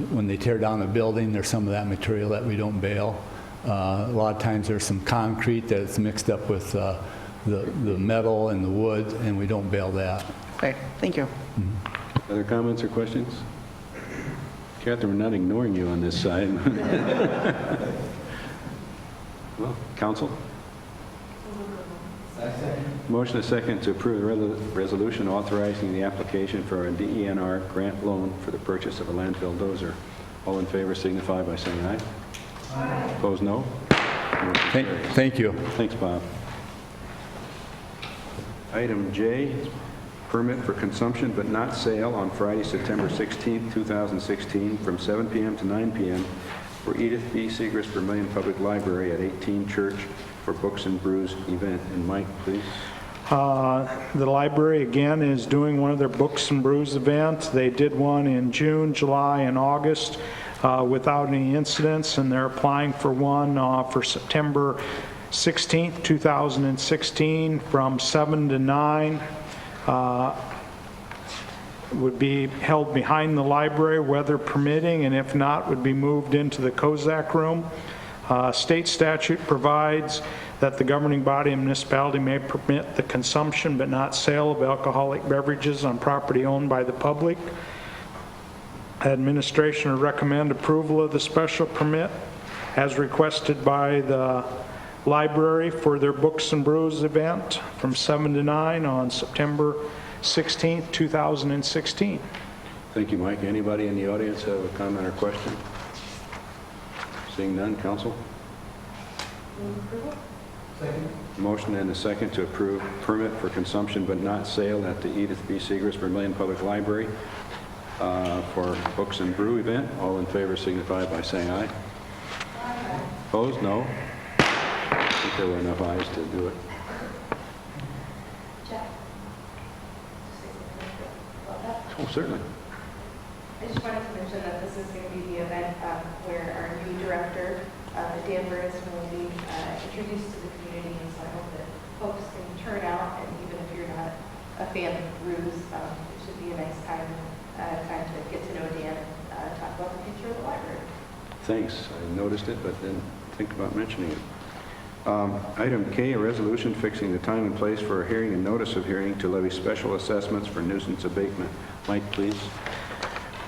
When they tear down a building, there's some of that material that we don't bale. A lot of times there's some concrete that's mixed up with the metal and the wood, and we don't bale that. Okay, thank you. Other comments or questions? Catherine, we're not ignoring you on this side. Well, council? Motion is second to approve the resolution authorizing the application for a DENR grant loan for the purchase of a landfill dozer. All in favor signify by saying aye. Aye. Opposed, no. Thank you. Thanks, Bob. Item J, permit for consumption but not sale on Friday, September 16, 2016, from 7 p.m. to 9 p.m. for Edith B. Segrist Vermillion Public Library at 18 Church for Books and Brews event. And Mike, please. The library, again, is doing one of their Books and Brews events. They did one in June, July, and August without any incidents, and they're applying for one for September 16th, 2016, from 7 to 9. Would be held behind the library, weather permitting, and if not, would be moved into the Kozak room. State statute provides that the governing body and municipality may permit the consumption but not sale of alcoholic beverages on property owned by the public. Administration would recommend approval of the special permit as requested by the library for their Books and Brews event from 7 to 9 on September 16th, 2016. Thank you, Mike. Anybody in the audience have a comment or question? Seeing none, council? Second. Motion and a second to approve permit for consumption but not sale at the Edith B. Segrist Vermillion Public Library for Books and Brew event. All in favor signify by saying aye. Aye. Opposed? No. I think there were enough ayes to do it. Oh, certainly. I just wanted to mention that this is going to be the event where our new director, Dan Burris, will be introduced to the community, and so I hope that folks can turn out, and even if you're not a fan of brews, it should be a nice time to get to know Dan and talk about the future of the library. Thanks. I noticed it, but didn't think about mentioning it. Item K, a resolution fixing the time and place for a hearing and notice of hearing to levy special assessments for nuisance abatement. Mike, please.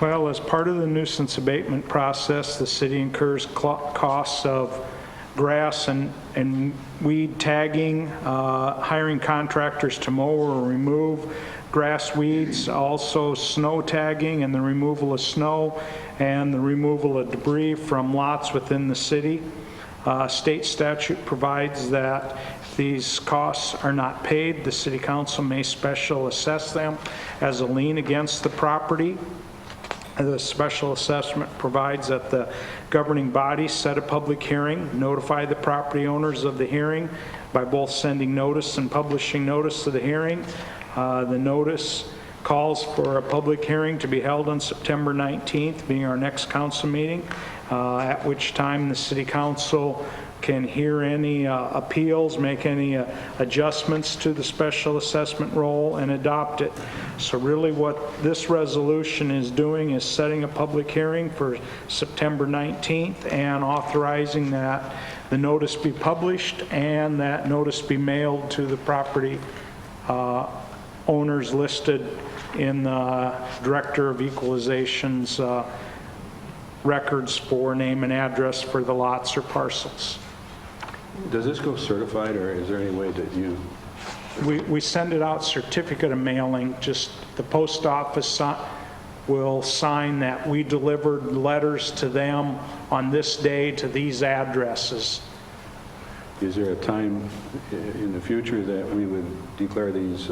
Well, as part of the nuisance abatement process, the city incurs costs of grass and weed tagging, hiring contractors to mow or remove grass weeds, also snow tagging and the removal of snow and the removal of debris from lots within the city. State statute provides that if these costs are not paid, the city council may special assess them as a lien against the property. The special assessment provides that the governing body set a public hearing, notify the property owners of the hearing by both sending notice and publishing notice of the hearing. The notice calls for a public hearing to be held on September 19th, being our next council meeting, at which time the city council can hear any appeals, make any adjustments to the special assessment roll, and adopt it. So really what this resolution is doing is setting a public hearing for September 19th and authorizing that the notice be published and that notice be mailed to the property owners listed in the Director of Equalization's records for name and address for the lots or parcels. Does this go certified, or is there any way that you... We send it out certificate of mailing, just the post office will sign that we delivered letters to them on this day to these addresses. Is there a time in the future that we would declare these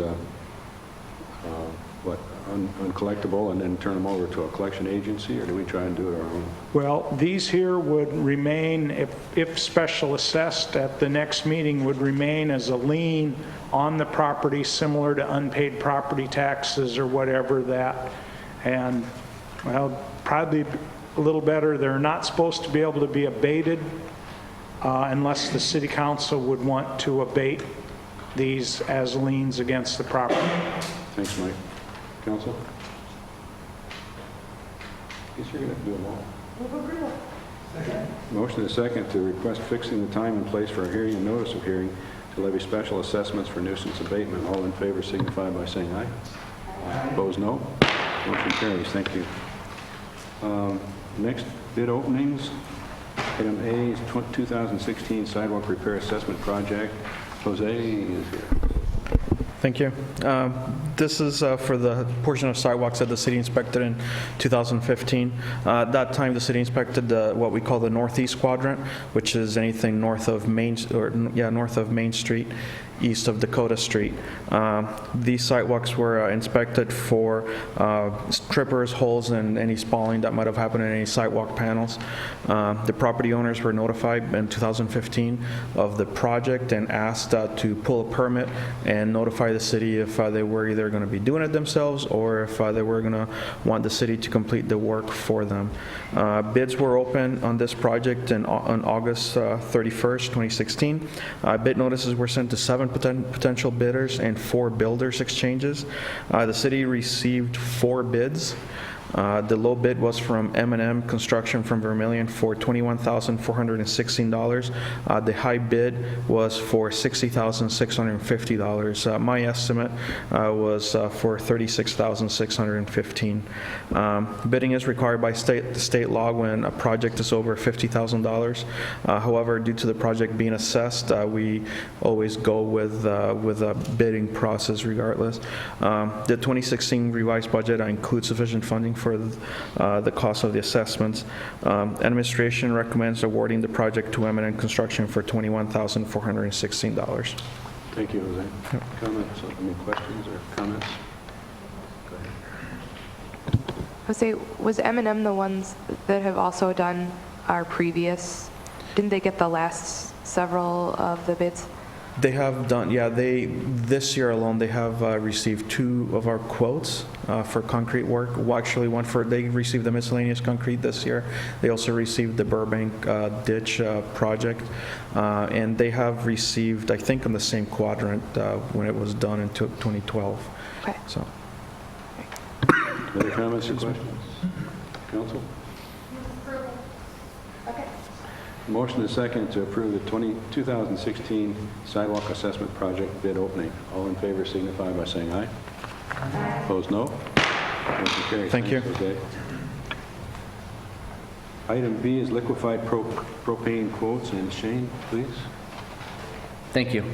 uncollectible and then turn them over to a collection agency, or do we try and do it our own? Well, these here would remain, if special assessed at the next meeting, would remain as a lien on the property, similar to unpaid property taxes or whatever that. And, well, probably a little better, they're not supposed to be able to be abated unless the city council would want to abate these as liens against the property. Thanks, Mike. Council? Guess you're going to do them all. Motion and second to request fixing the time and place for a hearing and notice of hearing to levy special assessments for nuisance abatement. All in favor signify by saying aye. Aye. Opposed, no. Motion carries. Thank you. Next, bid openings. Item A is 2016 sidewalk repair assessment project. Jose is here. Thank you. This is for the portion of sidewalks that the city inspected in 2015. At that time, the city inspected what we call the northeast quadrant, which is anything north of Main Street, east of Dakota Street. These sidewalks were inspected for trippers, holes, and any spalling that might have happened in any sidewalk panels. The property owners were notified in 2015 of the project and asked to pull a permit and notify the city if they were either going to be doing it themselves or if they were going to want the city to complete the work for them. Bids were open on this project on August 31st, 2016. Bid notices were sent to 7 potential bidders and 4 builders exchanges. The city received 4 bids. The low bid was from M&M Construction from Vermillion for $21,416. The high bid was for $60,650. My estimate was for $36,615. Bidding is required by state law when a project is over $50,000. However, due to the project being assessed, we always go with a bidding process regardless. The 2016 revised budget includes sufficient funding for the cost of the assessments. Administration recommends awarding the project to M&M Construction for $21,416. Thank you, Jose. Comments? Any questions or comments? Go ahead. Jose, was M&M the ones that have also done our previous, didn't they get the last several of the bids? They have done, this year alone, they have received 2 of our quotes for concrete work. Well, actually, they received the miscellaneous concrete this year. They also received the Burbank ditch project. And they have received, I think, in the same quadrant when it was done in 2012. Okay. So. Other comments or questions? Council? Okay. Motion is second to approve the 2016 sidewalk assessment project bid opening. All in favor signify by saying aye. Aye. Opposed, no. Motion carries. Thank you. Thanks, Jose. Item B is liquefied propane quotes. And Shane, please. Thank you.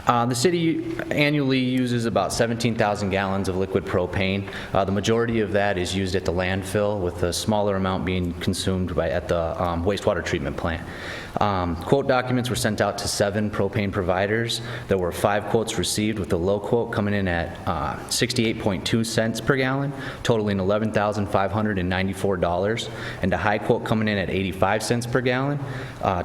The city annually uses about 17,000 gallons of liquid propane. The majority of that is used at the landfill, with a smaller amount being consumed at the wastewater treatment plant. Quote documents were sent out to 7 propane providers. There were 5 quotes received, with the low quote coming in at 68.2 cents per gallon, totaling $11,594, and a high quote coming in at 85 cents per gallon,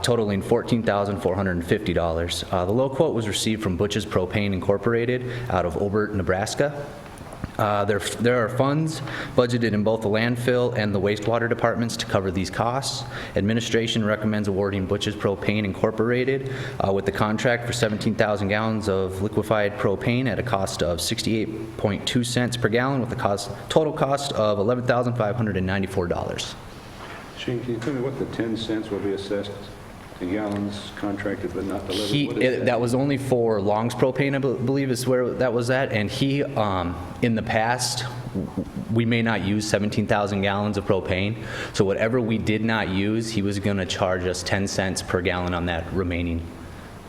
totaling $14,450. The low quote was received from Butch's Propane Incorporated out of Obert, Nebraska. There are funds budgeted in both the landfill and the wastewater departments to cover these costs. Administration recommends awarding Butch's Propane Incorporated with the contract for 17,000 gallons of liquefied propane at a cost of 68.2 cents per gallon, with a total cost of $11,594. Shane, can you tell me what the 10 cents will be assessed to gallons contracted but not delivered? That was only for Long's Propane, I believe is where that was at, and he, in the past, we may not use 17,000 gallons of propane, so whatever we did not use, he was going to charge us 10 cents per gallon on that remaining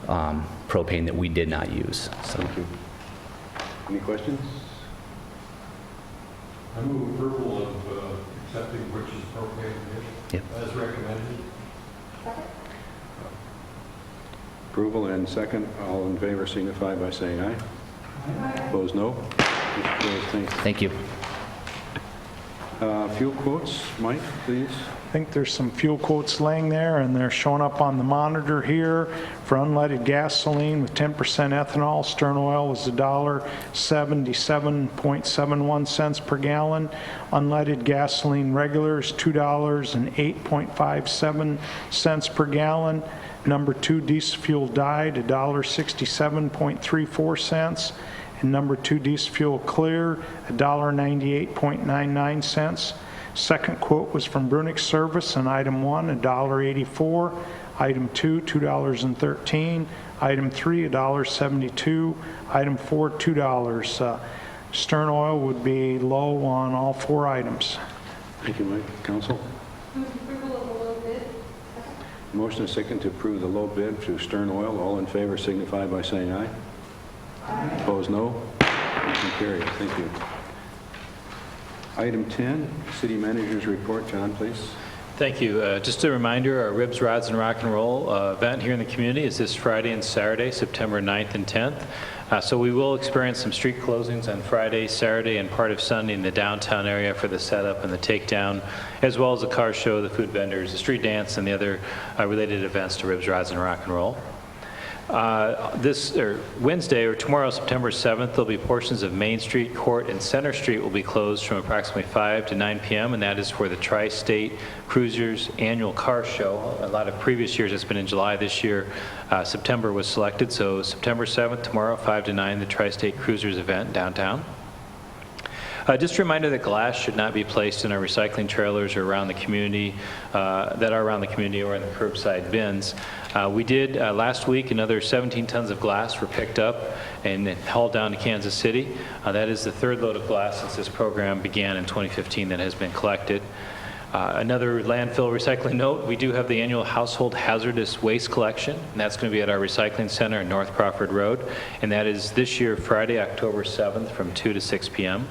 propane that we did not use. So. Thank you. Any questions? I move approval of accepting Butch's propane as recommended. Approval and second. All in favor signify by saying aye. Aye. Opposed, no. Motion carries. Thanks. Thank you. Fuel quotes, Mike, please. I think there's some fuel quotes laying there, and they're showing up on the monitor here. For unleaded gasoline with 10% ethanol, Stern Oil was $1.77.71 per gallon. Unleaded gasoline regular is $2.0857 per gallon. Number 2 diesel fuel dyed, $1.67.34. And number 2 diesel fuel clear, $1.98.99. Second quote was from Brunick Service on item 1, $1.84. Item 2, $2.13. Item 3, $1.72. Item 4, $2. Stern Oil would be low on all 4 items. Thank you, Mike. Council? Move approval of the low bid. Motion and second to approve the low bid to Stern Oil. All in favor signify by saying aye. Aye. Opposed, no. Motion carries. Thank you. Item 10, City Manager's Report. John, please. Thank you. Just a reminder, our Ribs, Rods, and Rock and Roll event here in the community is this Friday and Saturday, September 9th and 10th. So we will experience some street closings on Friday, Saturday, and part of Sunday in the downtown area for the setup and the takedown, as well as the car show, the food vendors, the street dance, and the other related events to Ribs, Rods, and Rock and Roll. Wednesday or tomorrow, September 7th, there'll be portions of Main Street, Court, and Center Street will be closed from approximately 5 to 9 p.m., and that is for the Tri-State Cruisers Annual Car Show. A lot of previous years, it's been in July. This year, September was selected, so September 7th, tomorrow, 5 to 9, the Tri-State Cruisers event downtown. Just a reminder that glass should not be placed in our recycling trailers or around the community, that are around the community or in the curbside bins. We did, last week, another 17 tons of glass were picked up and hauled down to Kansas City. That is the 3rd load of glass since this program began in 2015 that has been collected. Another landfill recycling note, we do have the annual household hazardous waste collection, and that's going to be at our recycling center in North Crawford Road, and that is this year, Friday, October 7th from 2 to 6 p.m.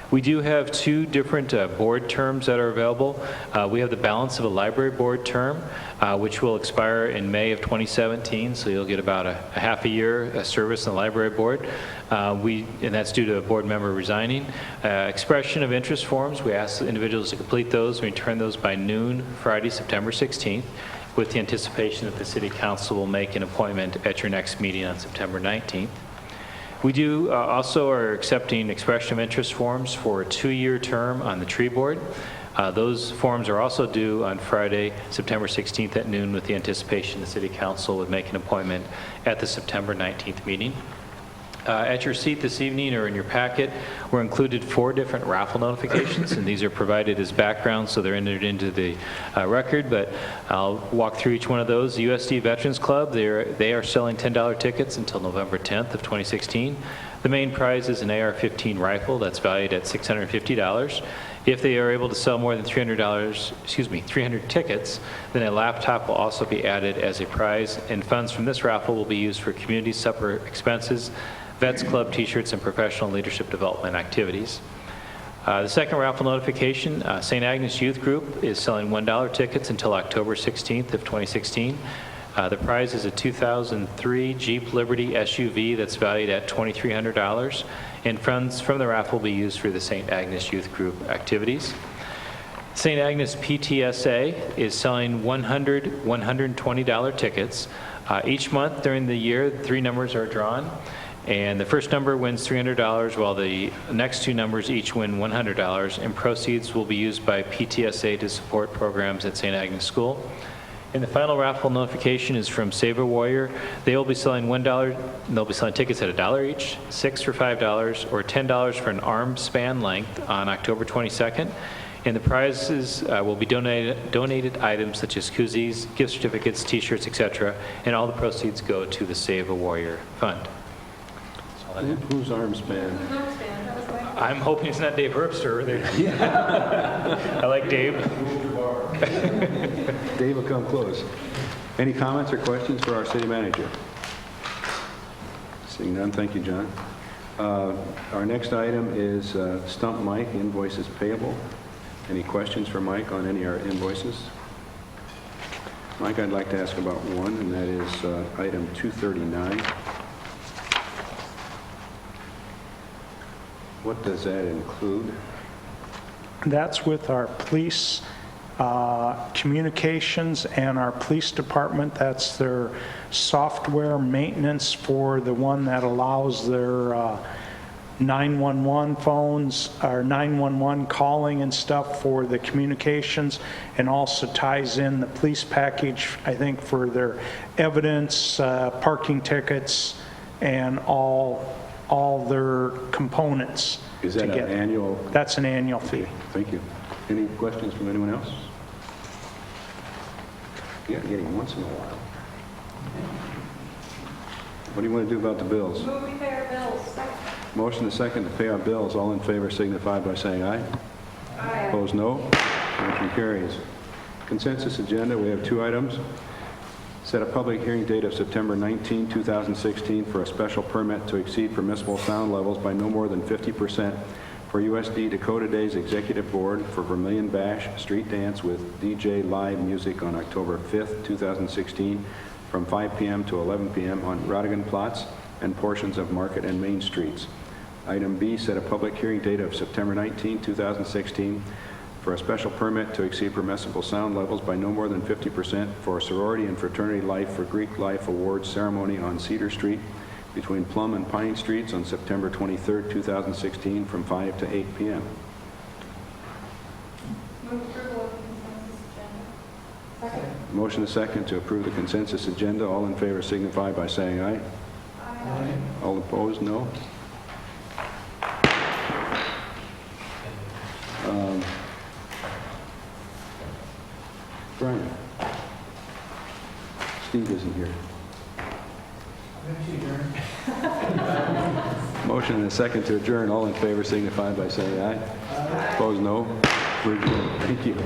We do have 2 different board terms that are available. We have the balance of a library board term, which will expire in May of 2017, so you'll get about a half a year service in the library board. And that's due to a board member resigning. Expression of interest forms, we ask individuals to complete those and return those by noon Friday, September 16th, with the anticipation that the City Council will make an appointment at your next meeting on September 19th. We do also are accepting expression of interest forms for a 2-year term on the tree board. Those forms are also due on Friday, September 16th at noon, with the anticipation the City Council would make an appointment at the September 19th meeting. At your seat this evening or in your packet were included 4 different raffle notifications, and these are provided as background, so they're entered into the record, but I'll walk through each one of those. The USD Veterans Club, they are selling $10 tickets until November 10th of 2016. The main prize is an AR-15 rifle that's valued at $650. If they are able to sell more than 300 tickets, then a laptop will also be added as a prize, and funds from this raffle will be used for community supper expenses, Vets Club t-shirts, and professional leadership development activities. The second raffle notification, St. Agnes Youth Group is selling $1 tickets until October 16th of 2016. The prize is a 2003 Jeep Liberty SUV that's valued at $2,300, and funds from the raffle will be used for the St. Agnes Youth Group activities. St. Agnes PTSA is selling $120 tickets. Each month during the year, 3 numbers are drawn, and the first number wins $300, while the next 2 numbers each win $100, and proceeds will be used by PTSA to support programs at St. Agnes School. And the final raffle notification is from Save a Warrior. They will be selling $1, they'll be selling tickets at $1 each, 6 for $5, or $10 for an arm span length on October 22nd. And the prizes will be donated items such as koozies, gift certificates, t-shirts, etc., and all the proceeds go to the Save a Warrior Fund. Whose arms span? I'm hoping it's not Dave Herbster. I like Dave. Dave will come close. Any comments or questions for our city manager? Seeing none, thank you, John. Our next item is Stump Mike, invoices payable. Any questions for Mike on any of our invoices? Mike, I'd like to ask about one, and that is item 239. What does that include? That's with our police communications and our police department. That's their software maintenance for the one that allows their 911 phones, or 911 calling and stuff for the communications, and also ties in the police package, I think, for their evidence, parking tickets, and all their components. Is that an annual? That's an annual fee. Thank you. Any questions from anyone else? Yeah, getting once in a while. What do you want to do about the bills? Move we pay our bills. Motion and second to pay our bills. All in favor signify by saying aye. Aye. Opposed, no. Motion carries. Consensus agenda, we have 2 items. Set a public hearing date of September 19, 2016 for a special permit to exceed permissible sound levels by no more than 50% for USD Dakota Days Executive Board for Vermillion Bash Street Dance with DJ live music on October 5th, 2016 from 5 p.m. to 11 p.m. on Rodigan and portions of Market and Main Streets. Item B, set a public hearing date of September 19, 2016 for a special permit to exceed permissible sound levels by no more than 50% for a sorority and fraternity life for Greek Life Awards ceremony on Cedar Street between Plum and Pine Streets on September 23, 2016 from 5 to 8 p.m. Move approval of the consensus agenda. Second. Motion is second to approve the consensus agenda. All in favor signify by saying aye. Aye. All opposed, no. Brian. Steve isn't here. Motion and a second to adjourn. All in favor signify by saying aye. Opposed, no. We're adjourned. Thank you.